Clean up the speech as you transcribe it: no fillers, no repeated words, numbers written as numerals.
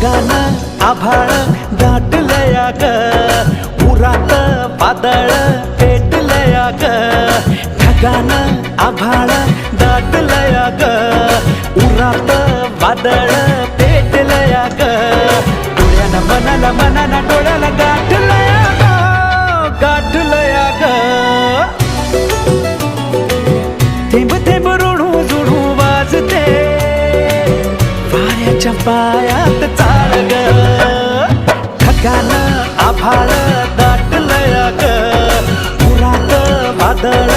ढगान आभाळ दाटलया ग, उरात वादळ पेटलया ग. ढगान आभाळ दाटलया ग, उरात वादळ पेटलया ग. डोळ्यानं मनाला मनाला डोळ्याला गाठलया ग, गाठलया ग. थेंब थेंब ऋणू जुणू वाजते वाऱ्याच्या पायात चाळ ग. ढगानं आभाळ दाटलया ग, उरात वादळ